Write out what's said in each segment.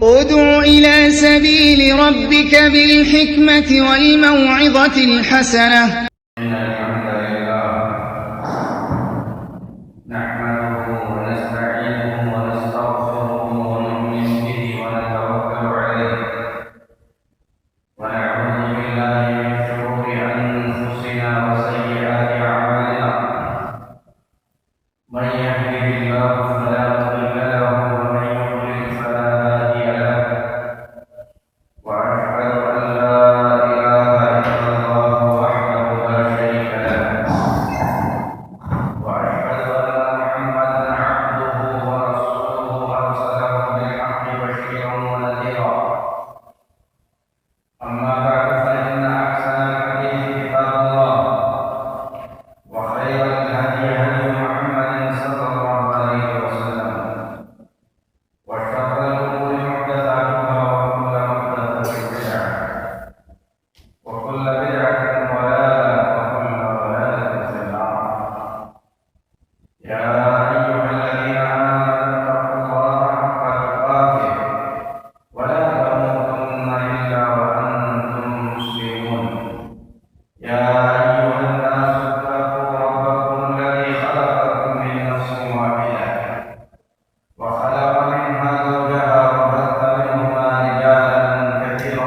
ادع إلى سبيل ربك بالحكمة والموعظة الحسنة. إن الحمد لله نحمده ونستعينه ونستغفره ونؤمن به ونتوكل عليه ونعوذ بالله من شرور أنفسنا وسيئات أعمالنا من يهده الله فلا مضل له ومن يضلل فلا هادي له وأشهد أن لا إله إلا الله وحده لا شريك له وأشهد أن محمدا عبده ورسوله أرسله بالحق بشيرا ونذيرا أما بعد فإن أحسن الحديث كتاب الله وخير الهدي هدي محمد صلى الله عليه وسلم وشر الأمور محدثاتها وكل محدثة بدعة وكل بدعة ضلالة وكل ضلالة في النار. يا أيها الذين آمنوا اتقوا الله حق تقاته ولا تموتن إلا وأنتم مسلمون. يا أيها الناس اتقوا ربكم الذي خلقكم من نفس واحدة وخلق منها زوجها وبث منهما رجالا كثيرا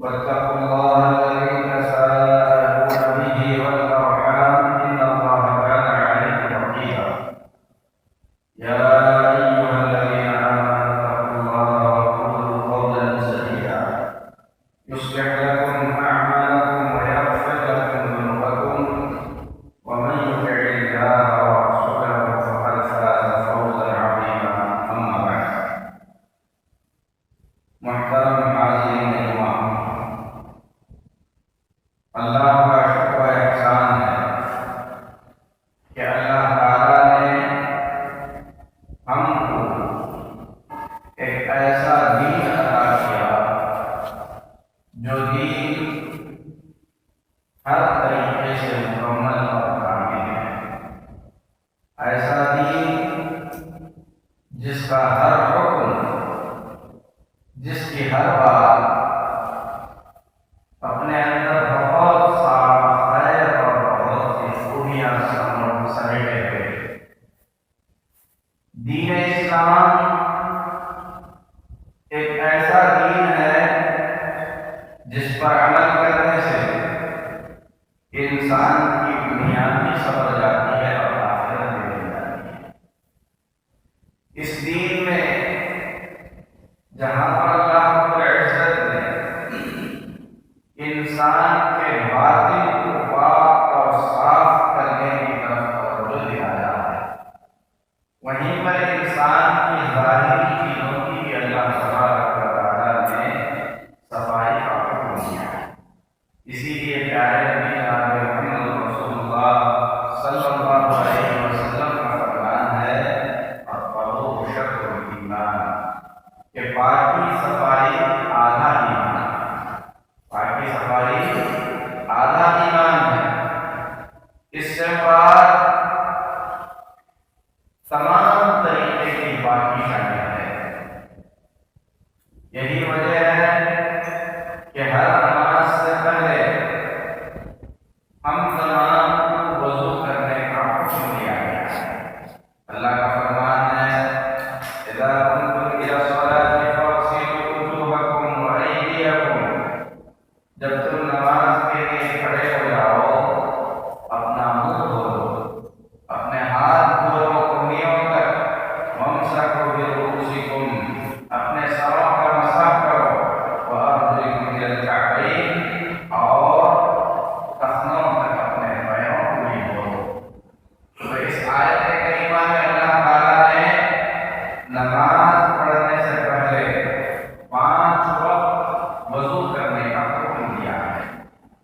واتقوا الله الذي تساءلون به والأرحام إن الله كان عليكم رقيبا. يا أيها الذين آمنوا اتقوا الله وقولوا قولا سديدا يصلح لكم أعمالكم ويغفر لكم ذنوبكم ومن يطع الله ورسوله فقد فاز فوزا عظيما. أما بعد محترم حاضرین اجتماع، اللہ کا شکر و احسان ہے کہ اللہ تعالیٰ نے ہم کو ایک ایسا دین عطا کیا جو دین ہر طریقے سے مکمل اور کامل ہے. ایسا دین جس کا ہر حکم، جس کی ہر بات اپنے اندر بہت سارا خیر اور بہت سی خوبیاں سمیٹے ہوئے. دین اسلام ایک ایسا دین ہے جس پر عمل کرنے سے انسان کی دنیا بھی سنور جاتی ہے اور آخرت بھی مل جاتی ہے. اس دین میں جہاں پر اللہ رب العزت نے انسان کے باطن کو پاک اور صاف کرنے کی طرف توجہ دلایا ہے، وہیں پر انسان کی ظاہری چیزوں کی بھی اللہ تبارک و تعالیٰ نے صفائی کا حکم دیا ہے. اسی لیے پیارے نبی جناب محمد رسول اللہ صلی اللہ علیہ وسلم کا فرمان ہے الطہور شطر الایمان کہ پاکی صفائی آدھا ایمان ہے. پاکی صفائی آدھا ایمان ہے. اس سے بعد تمام طریقے کی پاکی شامل ہے. یہی وجہ ہے کہ ہر نماز سے پہلے ہم تمام کو وضو کرنے کا حکم دیا گیا ہے. اللہ کا فرمان ہے اذا قمتم الى الصلاة فاغسلوا وجوهكم وأيديكم. جب تم نماز کے لیے کھڑے ہو جاؤ اپنا منہ دھو لو، اپنے ہاتھ دھو لو انگلیوں تک. وامسحوا برؤوسکم، اپنے سروں کا مسح کرو. وارجلکم الی الکعبین، اور ٹخنوں تک اپنے پیروں کو بھی دھو لو. تو اس آیت کریمہ میں اللہ تعالیٰ نے نماز پڑھنے سے پہلے 5 وقت وضو کرنے کا حکم دیا ہے.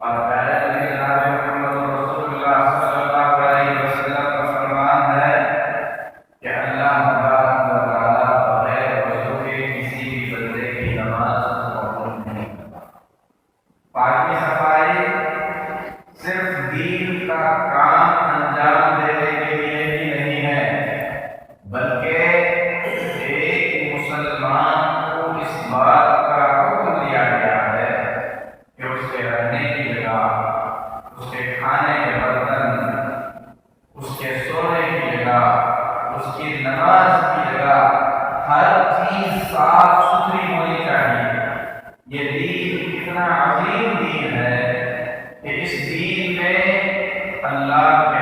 اور پیارے نبی جناب محمد رسول اللہ صلی اللہ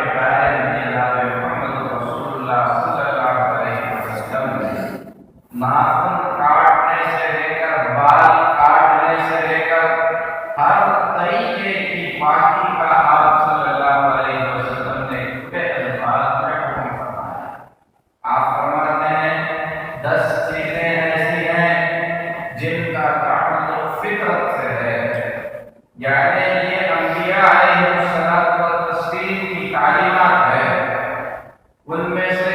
کے پیارے نبی جناب محمد رسول اللہ صلی اللہ علیہ وسلم نے ناخن کاٹنے سے لے کر بال کاٹنے سے لے کر ہر طریقے کی پاکی کا آپ صلی اللہ علیہ وسلم نے بے الفاظ میں حکم فرمایا۔ آپ فرماتے ہیں 10 چیزیں ایسی ہیں جن کا تعلق فطرت سے ہے، یعنی یہ انبیاء علیہ الصلوۃ والتسلیم کی تعلیمات ہے۔ ان میں سے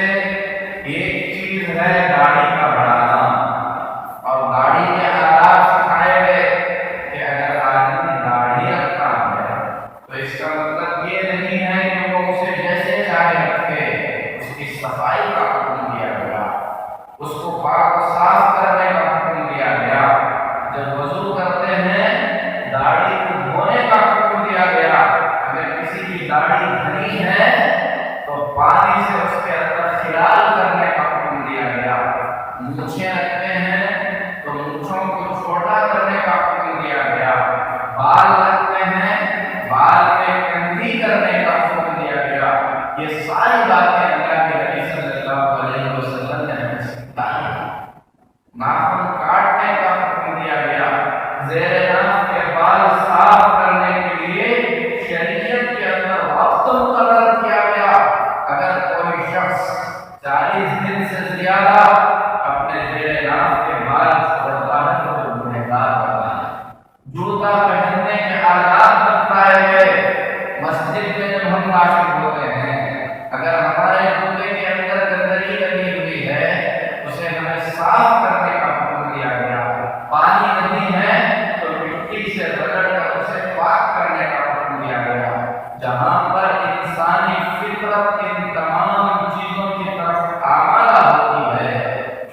ایک چیز ہے داڑھی کا بڑھانا، اور داڑھی کے آداب سکھائے گئے کہ اگر آدمی داڑھی رکھتا ہے تو اس کا مطلب یہ نہیں ہے کہ وہ اسے جیسے چاہے رکھے، اس کی صفائی کا حکم دیا گیا، اس کو پاک و صاف کرنے کا حکم دیا گیا۔ جب وضو کرتے ہیں داڑھی کو دھونے کا حکم دیا گیا، اگر کسی کی داڑھی گھنی ہے تو پانی سے اس کے اندر خلال کرنے کا حکم دیا گیا۔ مونچھیں رکھتے ہیں تو مونچھوں کو چھوٹا کرنے کا حکم دیا گیا۔ بال رکھتے ہیں بال میں کندھی کرنے کا حکم دیا گیا۔ یہ ساری باتیں اللہ کے نبی صلی اللہ علیہ وسلم نے ہمیں سکھائی۔ ناخن کاٹنے کا حکم دیا گیا، زیر ناف کے بال صاف کرنے کے لیے شریعت کے اندر وقت مقرر کیا گیا۔ اگر کوئی شخص 40 دن سے زیادہ اپنے زیر ناف کے بال چھوڑتا ہے تو وہ گنہگار ہوتا ہے۔ جوتا پہننے کے آداب بتائے گئے۔ مسجد میں جب ہم داخل ہوتے ہیں، اگر ہمارے جوتے کے اندر گندگی لگی ہوئی ہے اسے ہمیں صاف کرنے کا حکم دیا گیا۔ پانی نہیں ہے تو مٹی سے رگڑ کر اسے پاک کرنے کا حکم دیا گیا۔ جہاں پر انسانی فطرت ان تمام چیزوں کی طرف آمادہ ہوتی ہے،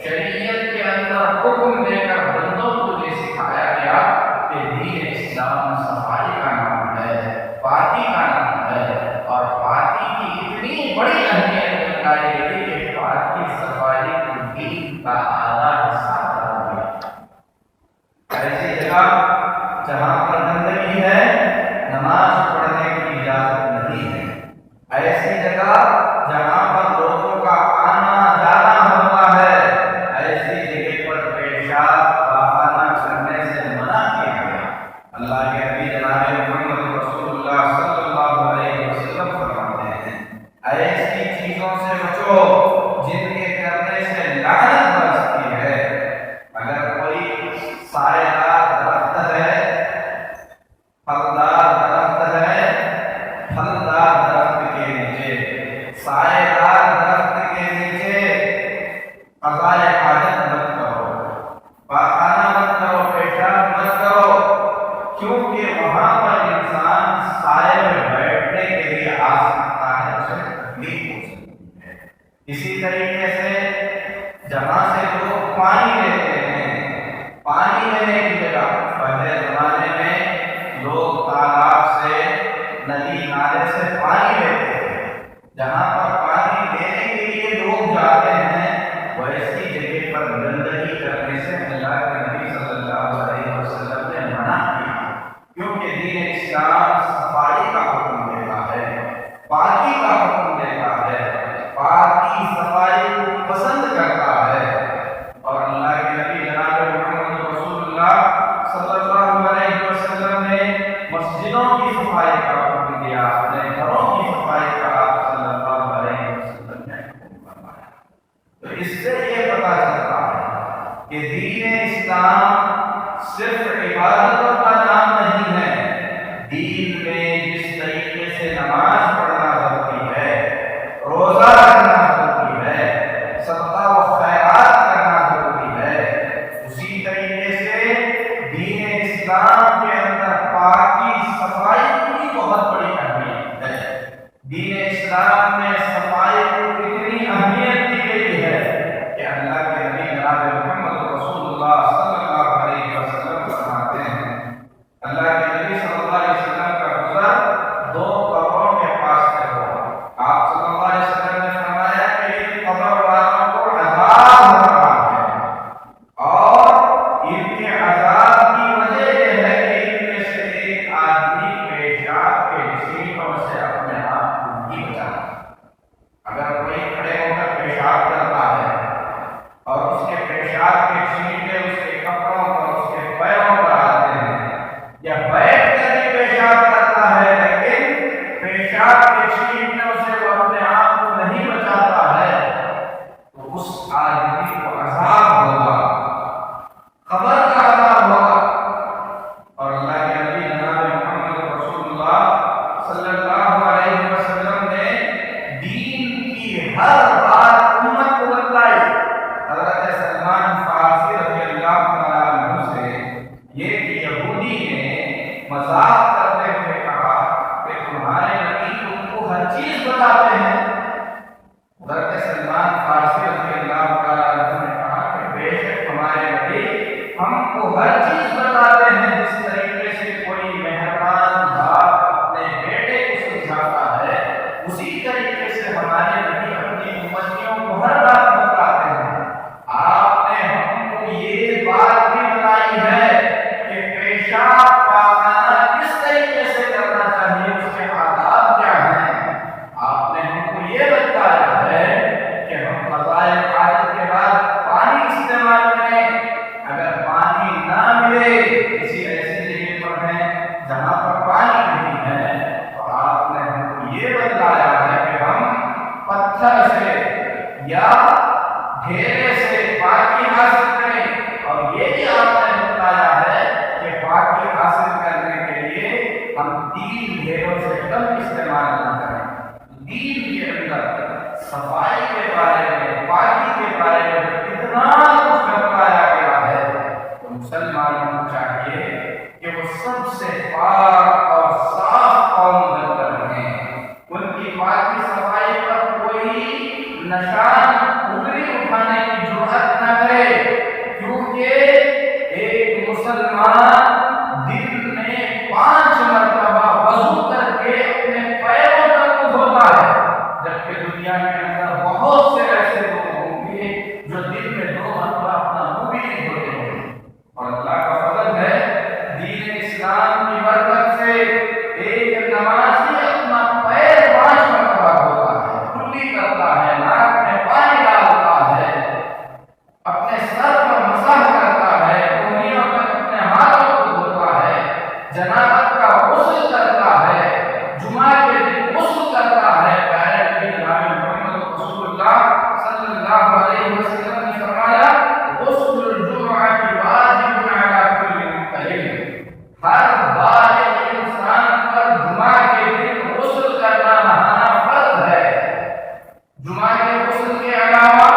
شریعت کے اندر حکم دے کر بندوں کو یہ سکھایا گیا کہ دین اسلام صفائی کا نام ہے، پاکی کا نام ہے، اور پاکی کی اتنی بڑی اہمیت بتائی گئی کہ پاکی صفائی کو دین کا اعلیٰ حصہ قرار دیا۔ ایسی جگہ جہاں پر گندگی ہے نماز پڑھنے کی اجازت نہیں ہے۔ ایسی جگہ جہاں پر لوگوں کا آنا جانا ہوتا ہے، ایسی جگہ پر پیشاب پاخانہ کرنے سے منع کیا گیا۔ اللہ کے نبی جناب محمد رسول اللہ صلی اللہ علیہ وسلم فرماتے ہیں ایسی چیزوں سے بچو جن کے کرنے سے لعنت برستی ہے۔ اگر کوئی سایہ دار درخت ہے، پھلدار درخت ہے، پھلدار درخت کے نیچے، سایہ دار درخت کے نیچے قضائے حاجت مت کرو، پاخانہ مت کرو، پیشاب مت کرو، کیونکہ وہاں پر انسان سائے میں بیٹھنے کے لیے آ سکتا ہے، اسے تکلیف ہو سکتی ہے۔ اسی طریقے سے جہاں سے لوگ پانی لیتے ہیں، پانی لینے کی جگہ پہلے زمانے میں لوگ تالاب سے، ندی نالے سے پانی لیتے تھے۔ جہاں پر پانی لینے کے لیے لوگ جاتے ہیں ویسی جگہ پر گندگی کرنے سے اللہ کے نبی صلی اللہ علیہ وسلم نے منع کیا، کیونکہ دین اسلام صفائی کا حکم دیتا ہے، پاکی کا حکم دیتا ہے، پاکی صفائی کو پسند کرتا ہے۔ اور اللہ کے نبی جناب محمد رسول اللہ صلی اللہ علیہ وسلم نے مسجدوں کی صفائی کا حکم دیا، اپنے گھروں کی صفائی کا آپ صلی اللہ علیہ وسلم نے حکم فرمایا۔ تو اس سے یہ پتہ چلتا ہے کہ دین اسلام صرف عبادتوں کا نام نہیں ہے۔ دین میں جس طریقے سے نماز پڑھنا ضروری ہے، روزہ رکھنا ضروری ہے، صدقہ و خیرات کرنا ضروری ہے، اسی طریقے سے دین اسلام کے اندر پاکی صفائی کی بھی بہت بڑی اہمیت ہے۔ دین اسلام میں صفائی کو اتنی اہمیت دی گئی ہے کہ اللہ کے نبی جناب محمد رسول اللہ صلی اللہ علیہ وسلم فرماتے ہیں، اللہ کے نبی صلی اللہ علیہ وسلم کا گزر 2 قبروں کے پاس سے ہوا۔ آپ صلی اللہ علیہ وسلم نے فرمایا کہ ان قبر والوں کو عذاب ہو رہا ہے، اور ان کے عذاب کی وجہ یہ ہے کہ ان میں سے ایک آدمی پیشاب کے چھینٹوں سے اپنے آپ کو نہیں بچا ہر بات امت کو بتلائی۔ حضرت سلمان فارسی رضی اللہ تعالیٰ عنہ سے یہ یہودی نے مذاق کرتے ہوئے کہا کہ تمہارے نبی تم کو ہر چیز بتاتے ہیں۔ حضرت سلمان فارسی رضی اللہ تعالیٰ عنہ نے کہا کہ بے شک ہمارے نبی ہم کو ہر چیز بتاتے ہیں، جس طریقے سے کوئی مہربان باپ اپنے بیٹے کو سمجھاتا ہے اسی طریقے سے ہمارے نبی اپنی امتیوں کو ہر بات بتاتے ہیں۔ آپ نے ہم کو یہ بات بھی بتائی ہے کہ پیشاب پاخانہ کس طریقے سے کرنا چاہیے، اس کے آداب کیا ہیں۔ آپ نے ہم کو یہ بتایا ہے کہ ہم قضاء حاجت کے بعد پانی استعمال کریں، اگر پانی نہ ملے کسی ایسی جگہ پر ہے جہاں پر پانی نہیں ہے تو آپ نے ہم کو یہ بتلایا ہے کہ ہم پتھر سے یا ڈھیرے سے پاکی حاصل کریں، اور یہ بھی آپ نے بتلایا ہے کہ پاکی حاصل کرنے کے لیے ہم 3 ڈھیروں سے کم استعمال نہ کریں۔ دین کے اندر صفائی کے بارے میں، پاکی کے بارے میں اتنا کچھ بتلایا گیا ہے تو مسلمانوں کو چاہیے کہ وہ سب سے پاک اور صاف قوم بن کر رہیں، ان کی پاکی صفائی پر کوئی نشان انگلی اٹھانے کی جرأت نہ کرے، کیونکہ ایک مسلمان دن میں 5 مرتبہ وضو کر کے اپنے پیروں تک کو دھوتا ہے، جبکہ دنیا کے اندر بہت سے ایسے لوگ ہوں گے جو دن میں 2 مرتبہ اپنا منہ بھی نہیں دھوتے ہیں۔ اور اللہ کا فضل ہے دین اسلام کی برکت سے ایک نمازی اپنا پیر 5 مرتبہ دھوتا ہے، کلی کرتا ہے، ناک میں پانی ڈالتا ہے، اپنے سر پر مسح کرتا ہے، انگلیوں پر اپنے ہاتھوں کو دھوتا ہے، جنابت کا غسل کرتا ہے، جمعہ کے دن غسل کرتا ہے۔ پیارے نبی جناب محمد رسول اللہ صلی اللہ علیہ وسلم نے فرمایا غسل الجمعہ کی واجب علی کل محتلم، ہر بالغ انسان پر جمعہ کے دن غسل کرنا، نہانا فرض ہے۔ جمعہ کے غسل کے علاوہ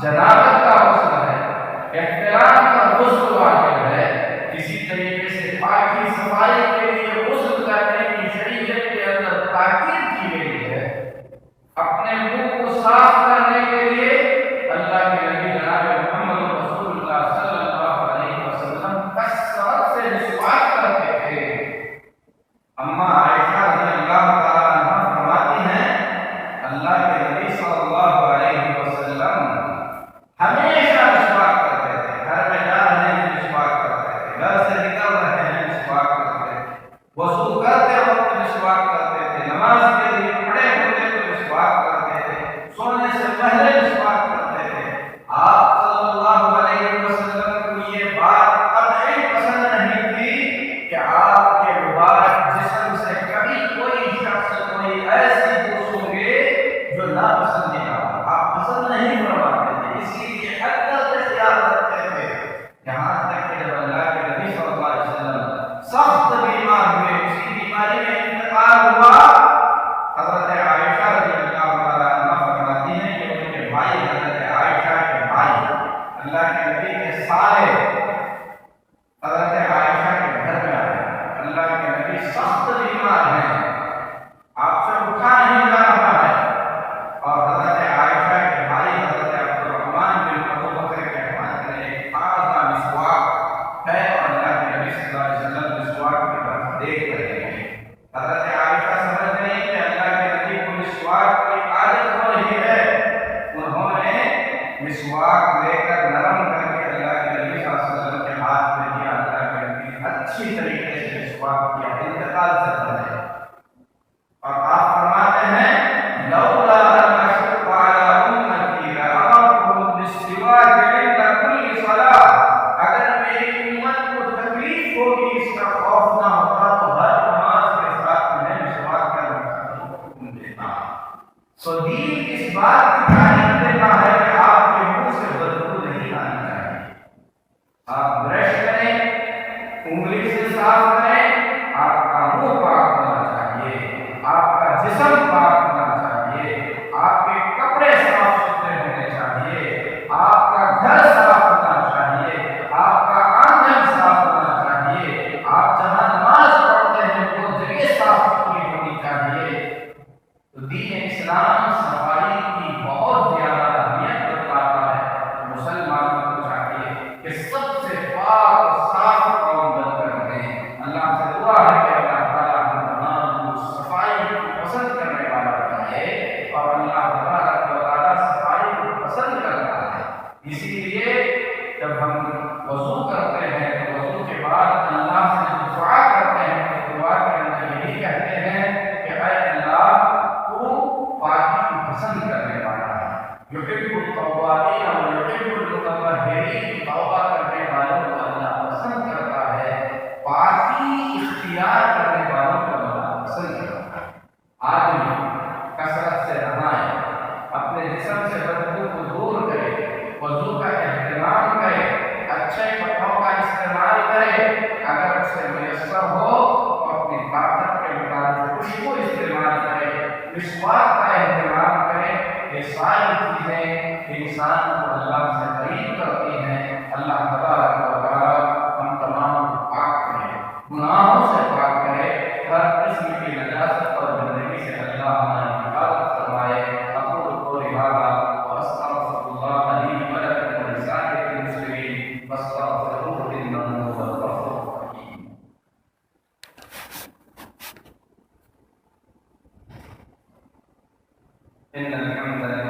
جنابت کا غسل ہے، احترام کا غسل واجب ہے۔ اسی طریقے سے پاکی صفائی کے لیے غسل کرنے کی شریعت کے اندر تاکید کی گئی ہے۔ اپنے منہ کو صاف کرنے کے لیے اللہ کے نبی جناب محمد رسول اللہ صلی اللہ علیہ وسلم کثرت سے مسواک کرتے تھے۔ اما عائشہ رضی اللہ تعالیٰ عنہ فرماتی ہیں اللہ کے نبی صلی اللہ علیہ وسلم ہمیشہ مسواک کرتے تھے، گھر میں جا رہے ہیں مسواک کرتے تھے، گھر سے نکل رہے ہیں مسواک کرتے تھے، وضو کرتے وقت مسواک کرتے تھے، نماز کے لیے کھڑے ہوتے تو مسواک کرتے تھے، سونے سے پہلے مسواک کرتے تھے۔ آپ صلی اللہ علیہ وسلم کو یہ بات قطعی پسند نہیں تھی کہ آپ کے مبارک جسم سے کبھی کوئی شخص کوئی ایسی بو گے جو ناپسندیدہ ہو، آپ پسند نہیں فرماتے تھے، اسی لیے حد سے خیال رکھتے تھے۔ یہاں تک کہ جب اللہ کے نبی صلی اللہ علیہ وسلم سخت بیمار ہوئے، اسی بیماری میں انتقال ہوا، حضرت عائشہ رضی اللہ تعالیٰ عنہ فرماتی ہیں کہ ان کے بھائی حضرت عائشہ کے بھائی اللہ کے نبی کے سارے حضرت عائشہ کے گھر میں آئے، اللہ کے نبی سخت بیمار ہیں، آپ سے اٹھا نہیں جا رہا ہے، اور حضرت عائشہ کے بھائی حضرت عبدالرحمن بن ابو بکر کے ہاتھ میں ایک تازہ مسواک ہے، اور اللہ کے نبی صلی اللہ علیہ وسلم مسواک کی طرف دیکھ رہے ہیں۔ حضرت عائشہ سمجھ گئی کہ اللہ کے نبی کو مسواک کی عادت ہو رہی ہے، انہوں نے مسواک لے کر نرم کر کے اللہ کے نبی صلی اللہ علیہ وسلم کے ہاتھ میں دیا، اللہ کے نبی اچھی طریقے سے مسواک کیا، انتقال سے پہلے۔ اور آپ فرماتے ہیں لولا ان اشق علی امتی لامرتهم بالسواک عند كل صلاۃ، اگر میری امت کو تکلیف ہوگی، اس کا خوف نہ ہوتا تو ہر نماز کے ساتھ میں مسواک کرنے کا حکم دیتا۔ سو دین اس بات کی تعلیم دیتا ہے کہ آپ کے منہ سے بدبو نہیں آنی چاہیے، آپ برش کریں، انگلی سے صاف کریں، آپ کا منہ پاک ہونا چاہیے، آپ کا جسم پاک ہونا چاہیے، آپ کے تو دین اسلام صفائی کی بہت زیادہ اہمیت بتاتا ہے۔ مسلمانوں کو چاہیے کہ سب سے پاک اور صاف قوم بن کر رہیں۔ اللہ سے دعا ہے کہ اللہ تعالیٰ ہم تمام کو صفائی کو پسند کرنے والا بنائے، اور اللہ تبارک و تعالیٰ صفائی کو پسند کرتا ہے۔ اسی لیے جب ہم وضو کرتے ہیں تو وضو کے بعد اللہ سے دعا کرتے ہیں تو دعا کے اندر یہی کہتے ہیں کہ اے اللہ تو پاکی کو پسند کرنے والا ہے، یحب التوابین و یحب المتطہرین، توبہ کرنے والوں کو اللہ پسند کرتا ہے، پاکی اختیار کرنے والوں کو اللہ پسند کرتا ہے۔ آدمی کثرت سے نہائے، اپنے جسم سے بدبو کو دور کرے، وضو کا اہتمام کرے، اچھے کپڑوں کا استعمال کرے، اگر اسے میسر ہو تو اپنی طاقت کے مطابق خوشبو استعمال کرے، مسواک کا اہتمام کرے۔ یہ ساری چیزیں انسان کو اللہ سے قریب کرتی ہیں۔ اللہ تبارک و تعالیٰ ہم تمام کو پاک کرے، گناہوں سے پاک کرے، ہر قسم کی نجاست اور گندگی سے اللہ ہماری حفاظت فرمائے۔ اقول قولی ھذا واستغفر اللہ لي ولکم ولسائر المسلمین فاستغفروہ انہ هو الغفور الرحیم۔ ان الحمد لله